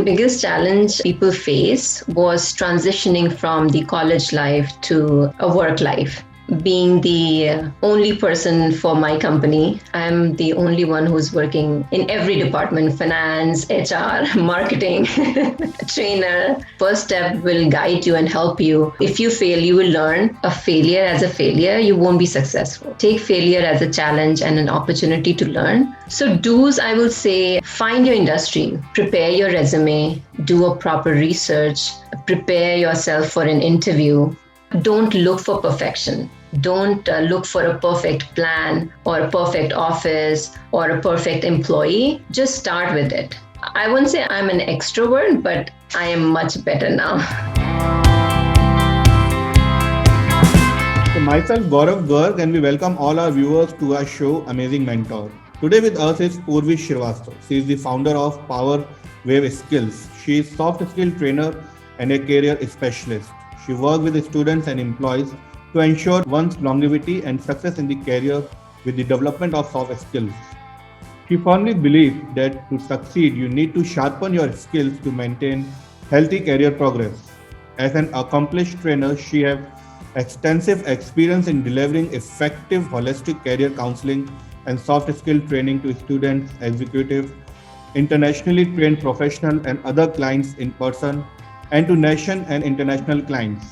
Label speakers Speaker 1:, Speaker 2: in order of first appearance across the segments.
Speaker 1: biggest challenge people face was transitioning from the college life to a work life. Being the only person for my company, I'm the only one who's working in every department: finance, HR, marketing, trainer. First step will guide you and help you. If you fail, you will learn. A failure as a failure, you won't be successful. Take failure as a challenge and an opportunity to learn. So, do's, I will say, find your industry, prepare your resume, do a proper research, prepare yourself for an interview. Don't look for perfection. Don't look for a perfect plan or a perfect office or a perfect employee. Just start with it. I wouldn't say I'm an extrovert, but I am much better now.
Speaker 2: So myself, Gaurav Garg, and we welcome all our viewers to our show, Amazing Mentor. Today with us is Purvi Srivastava. She is the founder of Power Wave Skills. She is soft skill trainer and a career specialist. She works with students and employees to ensure one's longevity and success in the career with the development of soft skills. She firmly believes that to succeed, you need to sharpen your skills to maintain healthy career progress. As an accomplished trainer, she has extensive experience in delivering effective holistic career counseling and soft skill training to students, executives, internationally trained professionals, and other clients in person, and to nation and international clients.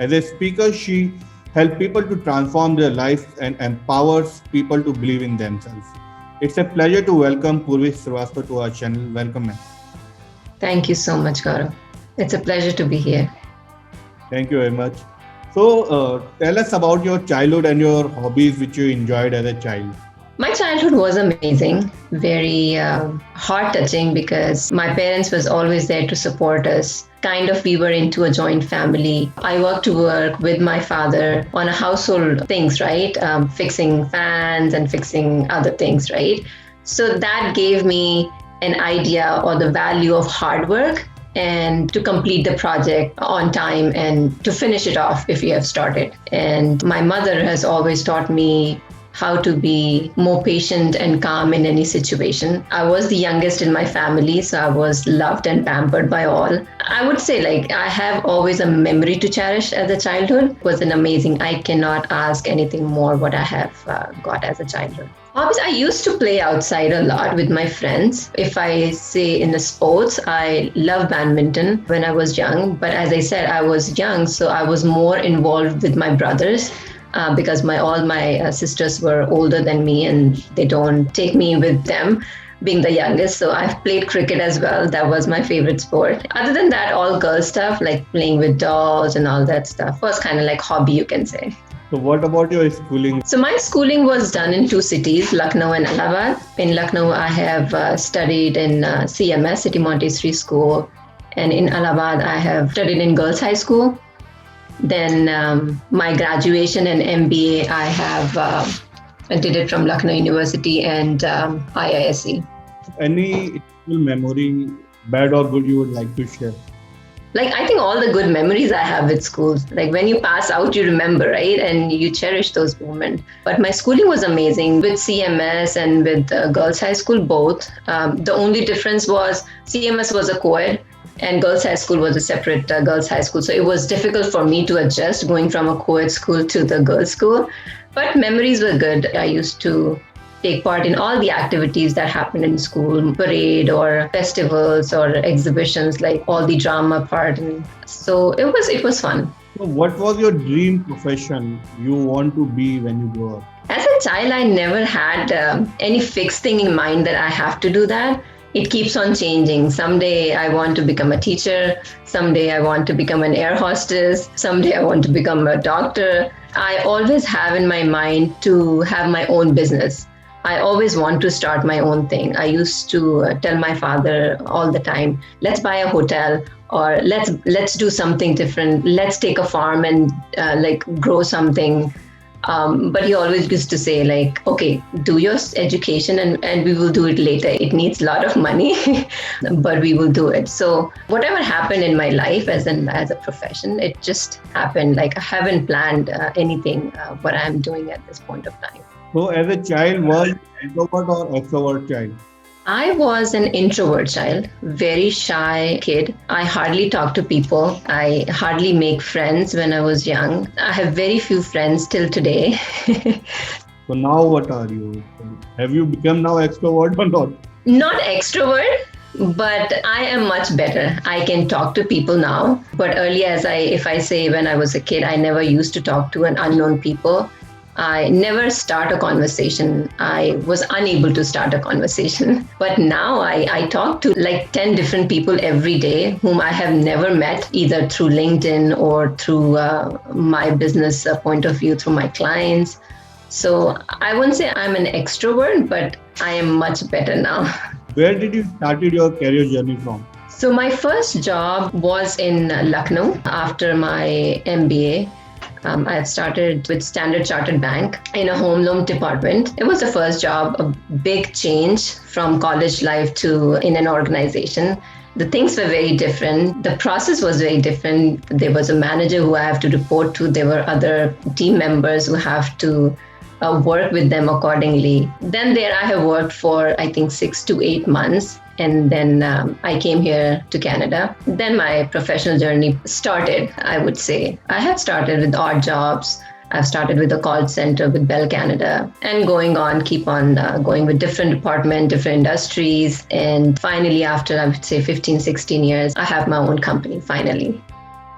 Speaker 2: As a speaker, she helps people to transform their lives and empowers people to believe in themselves. It's a pleasure to welcome Purvi Srivastava to our channel. Welcome, ma'am.
Speaker 1: Thank you so much, Gaurav. It's a pleasure to be here.
Speaker 2: Thank you very much. So, tell us about your childhood and your hobbies which you enjoyed as a child.
Speaker 1: My childhood was amazing, very heart-touching because my parents was always there to support us. Kind of we were into a joint family. I worked to work with my father on a household things, right? Fixing fans and fixing other things, right? So that gave me an idea or the value of hard work and to complete the project on time and to finish it off if you have started. And my mother has always taught me how to be more patient and calm in any situation. I was the youngest in my family, so I was loved and pampered by all. I would say I have always a memory to cherish as a childhood. It was an amazing, I cannot ask anything more what I have got as a childhood. Hobbies, I used to play outside a lot with my friends. If I say in the sports, I love badminton when I was young. But as I said, I was young, so I was more involved with my brothers. Because all my sisters were older than me and they don't take me with them being the youngest. So I've played cricket as well. That was my favorite sport. Other than that, all girl stuff like playing with dolls and all that stuff was kind of like hobby, you can say.
Speaker 2: So, what about your schooling?
Speaker 1: So my schooling was done in two cities, Lucknow and Allahabad. In Lucknow, I have studied in CMS, City Montessori School. And in Allahabad, I have studied in Girls High School. Then my graduation and MBA, I did it from Lucknow University and IISc.
Speaker 2: Any memory, bad or good, you would like to share?
Speaker 1: I think all the good memories I have with school. When you pass out, you remember, right? And you cherish those moments. But my schooling was amazing with CMS and with Girls High School, both. The only difference was CMS was a co-ed and Girls High School was a separate girls' high school. So it was difficult for me to adjust going from a co-ed school to the girls' school. But memories were good. I used to take part in all the activities that happened in school, parade or festivals or exhibitions, like all the drama part. And so it was fun.
Speaker 2: So what was your dream profession you want to be when you grow up?
Speaker 1: As a child, I never had any fixed thing in mind that I have to do that. It keeps on changing. Someday I want to become a teacher. Someday I want to become an air hostess. Someday I want to become a doctor. I always have in my mind to have my own business. I always want to start my own thing. I used to tell my father all the time, let's buy a hotel or let's do something different. Let's take a farm and grow something. But he always used to say okay, do your education and we will do it later. It needs a lot of money, but we will do it. So whatever happened in my life as a profession, it just happened. I haven't planned anything what I'm doing at this point of time.
Speaker 2: So as a child, was you introvert or extrovert child?
Speaker 1: I was an introvert child, very shy kid. I hardly talk to people. I hardly make friends when I was young. I have very few friends till today.
Speaker 2: So now what are you? Have you become now extrovert or not?
Speaker 1: Not extrovert, but I am much better. I can talk to people now. But earlier, if I say when I was a kid, I never used to talk to an unknown people. I never start a conversation. I was unable to start a conversation. But now I talk to like 10 different people every day whom I have never met, either through LinkedIn or through my business point of view, through my clients. So I wouldn't say I'm an extrovert, but I am much better now.
Speaker 2: Where did you started your career journey from?
Speaker 1: So my first job was in Lucknow after my MBA. I had started with Standard Chartered Bank in a home loan department. It was the first job, a big change from college life to in an organization. The things were very different. The process was very different. There was a manager who I have to report to. There were other team members who have to work with them accordingly. Then there I have worked for, I think, 6 to 8 months. And then I came here to Canada. Then my professional journey started, I would say. I had started with odd jobs. I've started with a call center with Bell Canada and keep on going with different departments, different industries. And finally, after I would say 15, 16 years, I have my own company finally.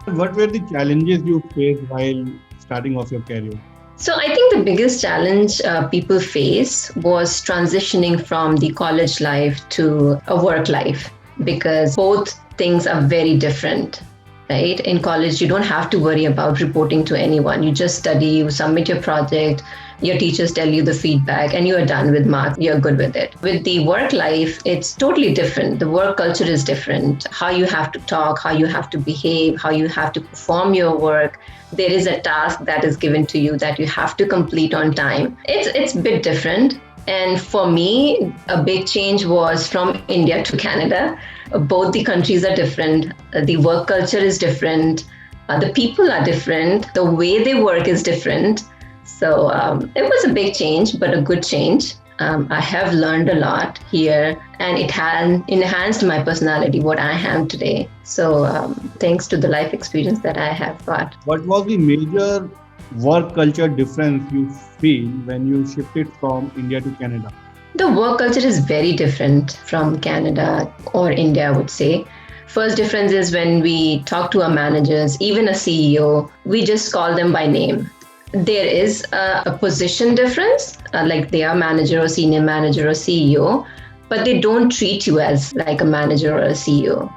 Speaker 2: What were the challenges you faced while starting off your career?
Speaker 1: So I think the biggest challenge people face was transitioning from the college life to a work life because both things are very different, right? In college, you don't have to worry about reporting to anyone. You just study, you submit your project, your teachers tell you the feedback and you are done with marks. You're good with it. With the work life, it's totally different. The work culture is different. How you have to talk, how you have to behave, how you have to perform your work. There is a task that is given to you that you have to complete on time. It's a bit different. And for me, a big change was from India to Canada. Both the countries are different. The work culture is different. The people are different. The way they work is different. So it was a big change, but a good change. I have learned a lot here and it has enhanced my personality, what I am today. So thanks to the life experience that I have got.
Speaker 2: What was the major work culture difference you feel when you shifted from India to Canada?
Speaker 1: The work culture is very different from Canada or India, I would say. First difference is when we talk to our managers, even a CEO, we just call them by name. There is a position difference, like they are manager or senior manager or CEO, but they don't treat you as like a manager or a CEO.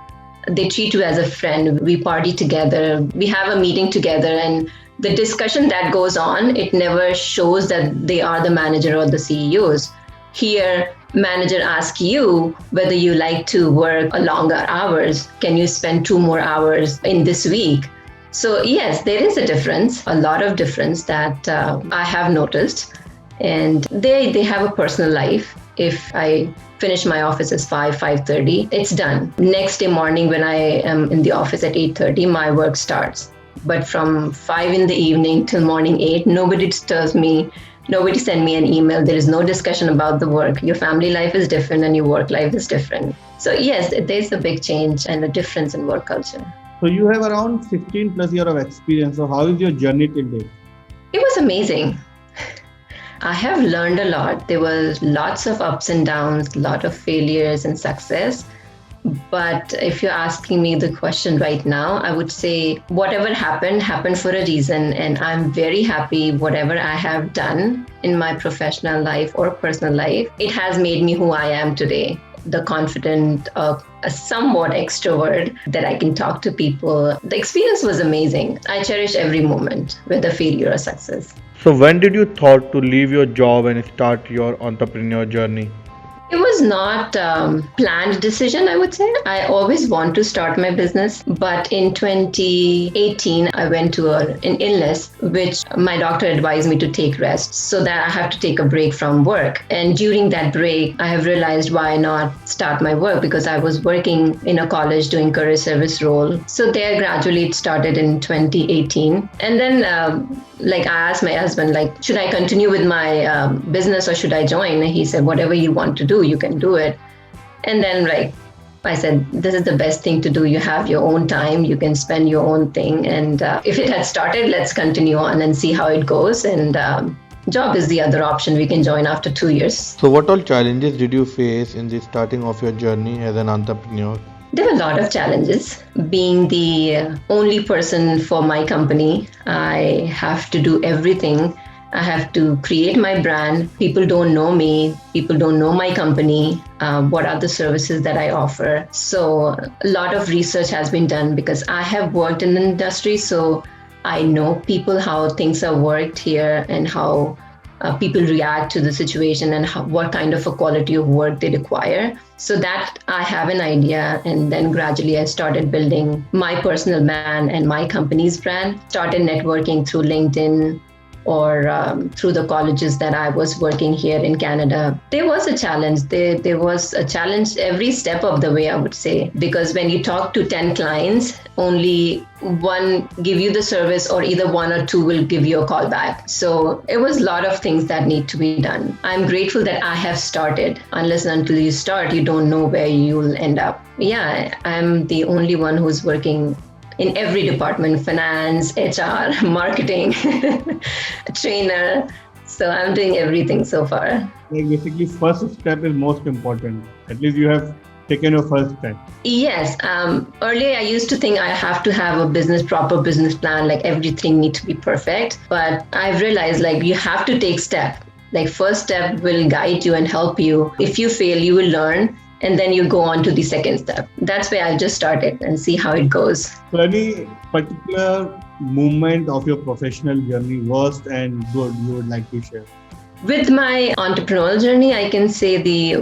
Speaker 1: They treat you as a friend. We party together, we have a meeting together, and the discussion that goes on, it never shows that they are the manager or the CEOs. Here, manager asks you whether you like to work a longer hours. Can you spend 2 more hours in this week? So yes, there is a difference, a lot of difference that I have noticed. And they have a personal life. If I finish my office at 5:30, it's done. Next day morning when I am in the office at 8:30, my work starts. But from 5 in the evening till morning 8, nobody disturbs me. Nobody send me an email. There is no discussion about the work. Your family life is different and your work life is different. So yes, there's a big change and a difference in work culture.
Speaker 2: So you have around 15 plus years of experience. So how is your journey till date?
Speaker 1: It was amazing. I have learned a lot. There was lots of ups and downs, a lot of failures and success. But if you're asking me the question right now, I would say whatever happened for a reason. And I'm very happy whatever I have done in my professional life or personal life, it has made me who I am today. The confident, a somewhat extrovert that I can talk to people. The experience was amazing. I cherish every moment, whether failure or success.
Speaker 3: So when did you thought to leave your job and start your entrepreneur journey?
Speaker 1: It was not planned decision, I would say. I always want to start my business, but in 2018, I went to an illness, which my doctor advised me to take rest so that I have to take a break from work. And during that break, I have realized why not start my work because I was working in a college doing career service role. So there gradually it started in 2018. And then I asked my husband, should I continue with my business or should I join? And he said, whatever you want to do, you can do it. And then I said, this is the best thing to do. You have your own time. You can spend your own thing. And if it had started, let's continue on and see how it goes. And job is the other option. We can join after 2 years.
Speaker 3: So, what all challenges did you face in the starting of your journey as an entrepreneur?
Speaker 1: There were a lot of challenges. Being the only person for my company, I have to do everything. I have to create my brand. People don't know me. People don't know my company. What are the services that I offer? So a lot of research has been done because I have worked in the industry. So I know people, how things are worked here and how people react to the situation and what kind of a quality of work they require. So that I have an idea. And then gradually I started building my personal brand and my company's brand, started networking through LinkedIn, or through the colleges that I was working here in Canada. There was a challenge. There was a challenge every step of the way, I would say, because when you talk to 10 clients, only one give you the service or either one or two will give you a call back. So it was a lot of things that need to be done. I'm grateful that I have started. Unless and until you start, you don't know where you'll end up. Yeah, I'm the only one who's working in every department: finance, HR, marketing, trainer. So I'm doing everything so far.
Speaker 2: Basically, first step is most important. At least you have taken your first step.
Speaker 1: Yes. Earlier, I used to think I have to have a proper business plan, like everything needs to be perfect. But I've realized you have to take step. First step will guide you and help you. If you fail, you will learn. And then you go on to the second step. That's where I just started and see how it goes.
Speaker 2: So any particular moment of your professional journey, worst and good, you would like to share?
Speaker 1: With my entrepreneurial journey, I can say the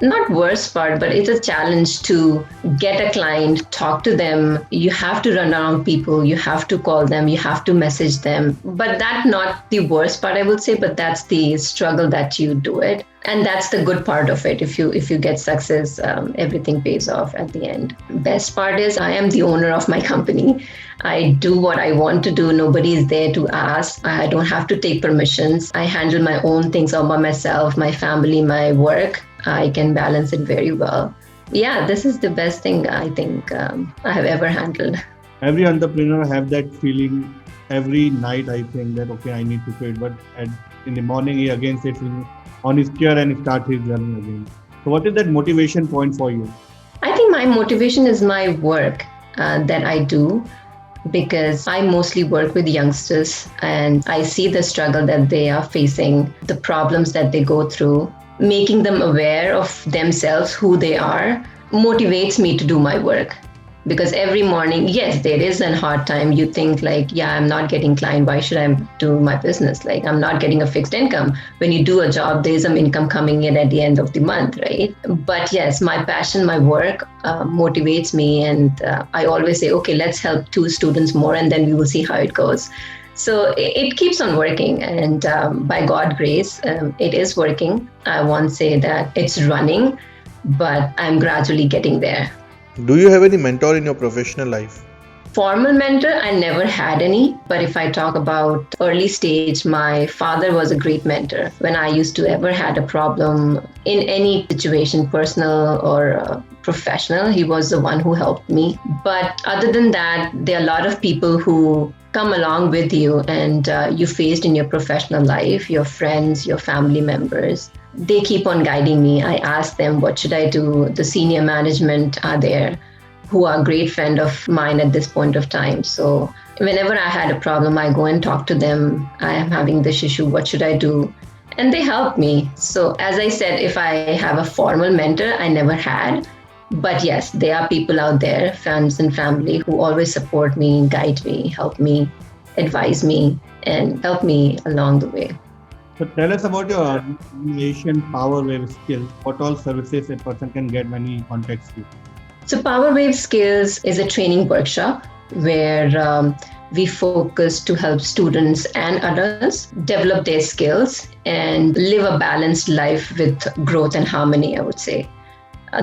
Speaker 1: not worst part, but it's a challenge to get a client, talk to them. You have to run around people. You have to call them. You have to message them. But that's not the worst part, I would say, but that's the struggle that you do it. And that's the good part of it. If you get success, everything pays off at the end. Best part is I am the owner of my company. I do what I want to do. Nobody is there to ask. I don't have to take permissions. I handle my own things all by myself, my family, my work. I can balance it very well. Yeah, this is the best thing I think I have ever handled.
Speaker 2: Every entrepreneur have that feeling every night, I think, that, okay, I need to quit. But in the morning, he again sits on his chair and start his journey again. So what is that motivation point for you?
Speaker 1: I think my motivation is my work that I do, because I mostly work with youngsters and I see the struggle that they are facing, the problems that they go through. Making them aware of themselves, who they are, motivates me to do my work. Because every morning, yes, there is a hard time. You think I'm not getting client. Why should I do my business? I'm not getting a fixed income. When you do a job, there's some income coming in at the end of the month, right? But yes, my passion, my work motivates me. And I always say, okay, let's help 2 students more and then we will see how it goes. So it keeps on working, and by God's grace, it is working. I won't say that it's running, but I'm gradually getting there.
Speaker 3: Do you have any mentor in your professional life?
Speaker 1: Formal mentor, I never had any. But if I talk about early stage, my father was a great mentor. When I used to ever had a problem in any situation, personal or professional, he was the one who helped me. But other than that, there are a lot of people who come along with you and you faced in your professional life, your friends, your family members. They keep on guiding me. I ask them, what should I do? The senior management are there, who are a great friend of mine at this point of time. So whenever I had a problem, I go and talk to them. I am having this issue. What should I do? And they help me. So as I said, if I have a formal mentor, I never had. But yes, there are people out there, friends and family, who always support me, guide me, help me, advise me, and help me along the way.
Speaker 2: So tell us about your organization Power Wave Skills. What all services a person can get when he contacts you?
Speaker 1: So Power Wave Skills is a training workshop where we focus to help students and adults develop their skills and live a balanced life with growth and harmony, I would say.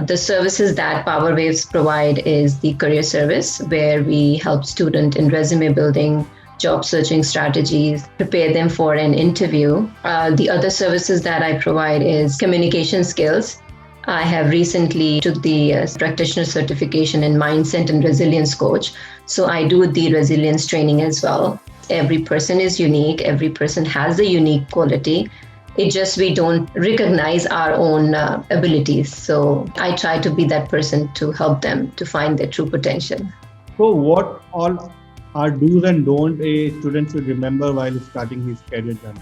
Speaker 1: The services that Power Waves provide is the career service, where we help students in resume building, job searching strategies, prepare them for an interview. The other services that I provide is communication skills. I have recently took the practitioner certification in mindset and resilience coach. So I do the resilience training as well. Every person is unique. Every person has a unique quality. It just we don't recognize our own abilities. So I try to be that person to help them to find their true potential.
Speaker 2: So, what all are do's and don't a student should remember while starting his career journey?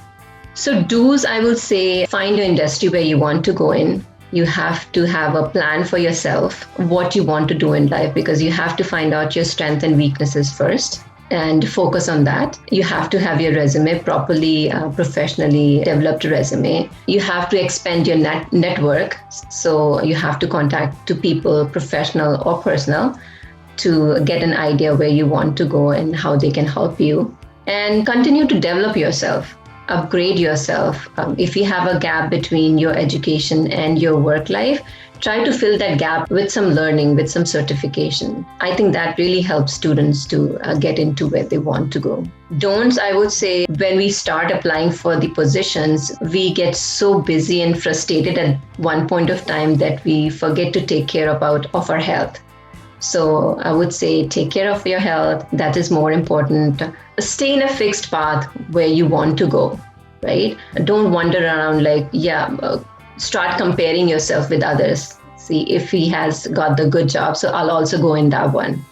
Speaker 1: So do's, I will say, find your industry where you want to go in. You have to have a plan for yourself, what you want to do in life, because you have to find out your strengths and weaknesses first and focus on that. You have to have your resume properly, professionally developed resume. You have to expand your network. So you have to contact to people, professional or personal, to get an idea where you want to go and how they can help you. And continue to develop yourself, upgrade yourself. If you have a gap between your education and your work life, try to fill that gap with some learning, with some certification. I think that really helps students to get into where they want to go. Don'ts, I would say, when we start applying for the positions, we get so busy and frustrated at one point of time that we forget to take care of our health. So I would say take care of your health. That is more important. Stay in a fixed path where you want to go, right? Don't wander around start comparing yourself with others. See if he has got the good job, so I'll also go in that one.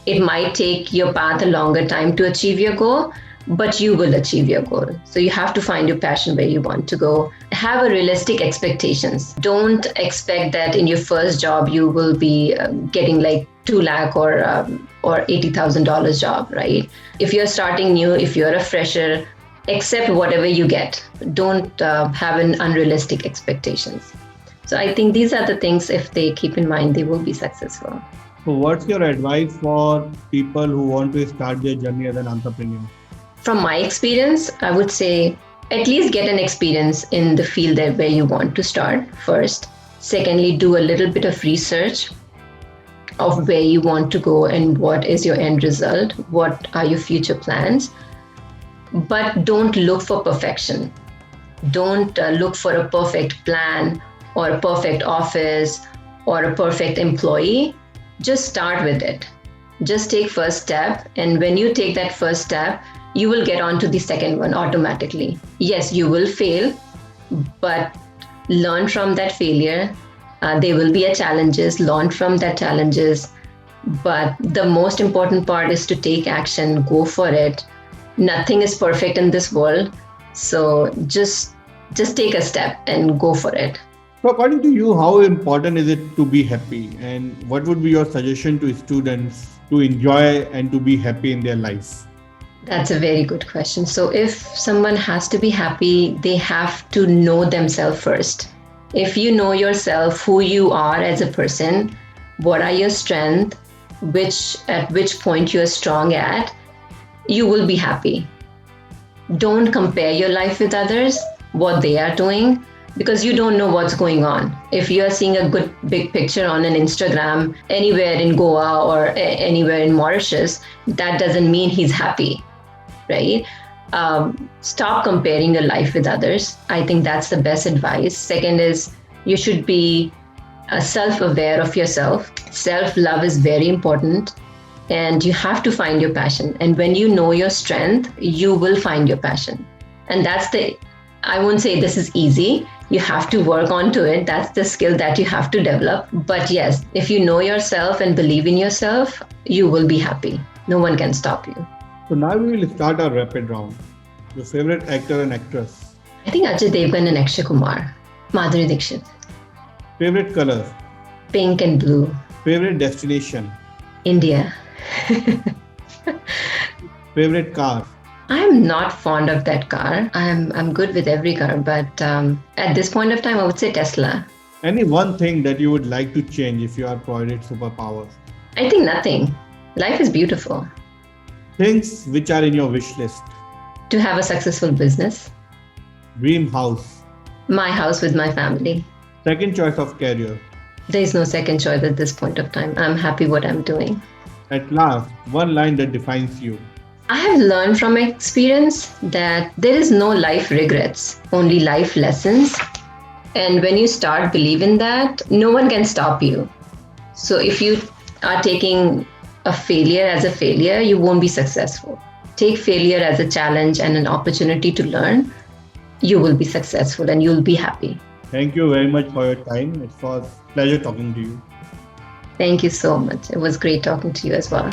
Speaker 1: It might take your path a longer time to achieve your goal, but you will achieve your goal. So you have to find your passion where you want to go. Have a realistic expectations. Don't expect that in your first job you will be getting like 2 lakh or $80,000 job, right? If you're starting new, if you're a fresher, accept whatever you get. Don't have an unrealistic expectations. So I think these are the things, if they keep in mind, they will be successful.
Speaker 2: So, what's your advice for people who want to start their journey as an entrepreneur?
Speaker 1: From my experience, I would say at least get an experience in the field where you want to start first. Secondly, do a little bit of research of where you want to go and what is your end result, what are your future plans. But don't look for perfection. Don't look for a perfect plan or a perfect office or a perfect employee. Just start with it. Just take first step. And when you take that first step, you will get on to the second one automatically. Yes, you will fail, but learn from that failure. There will be challenges, learn from that challenges. But the most important part is to take action, go for it. Nothing is perfect in this world. So just take a step and go for it.
Speaker 2: So, according to you, how important is it to be happy? And what would be your suggestion to students to enjoy and to be happy in their life?
Speaker 1: That's a very good question. So if someone has to be happy, they have to know themselves first. If you know yourself, who you are as a person, what are your strengths, at which point you're strong at, you will be happy. Don't compare your life with others, what they are doing, because you don't know what's going on. If you're seeing a good big picture on an Instagram anywhere in Goa or anywhere in Mauritius, that doesn't mean he's happy, right? Stop comparing your life with others. I think that's the best advice. Second is you should be self-aware of yourself. Self-love is very important. And you have to find your passion. And when you know your strength, you will find your passion. And I won't say this is easy. You have to work onto it. That's the skill that you have to develop. But yes, if you know yourself and believe in yourself, you will be happy. No one can stop you.
Speaker 2: So now we will start our rapid round. Your favorite actor and actress?
Speaker 1: I think Ajay Devgan and Akshay Kumar. Madhuri Dixit.
Speaker 2: Favorite color?
Speaker 1: Pink and blue.
Speaker 2: Favorite destination?
Speaker 1: India.
Speaker 2: Favorite car?
Speaker 1: I'm not fond of that car. I'm good with every car, but at this point of time, I would say Tesla.
Speaker 2: Any one thing that you would like to change if you are provided superpowers?
Speaker 1: I think nothing. Life is beautiful.
Speaker 2: Things which are in your wish list?
Speaker 1: To have a successful business.
Speaker 2: Dream house?
Speaker 1: My house with my family.
Speaker 2: Second choice of career?
Speaker 1: There is no second choice at this point of time. I'm happy what I'm doing.
Speaker 2: At last, one line that defines you.
Speaker 1: I have learned from experience that there is no life regrets, only life lessons. And when you start believing that, no one can stop you. So if you are taking a failure as a failure, you won't be successful. Take failure as a challenge and an opportunity to learn. You will be successful and you'll be happy.
Speaker 2: Thank you very much for your time. It was a pleasure talking to you.
Speaker 1: Thank you so much. It was great talking to you as well.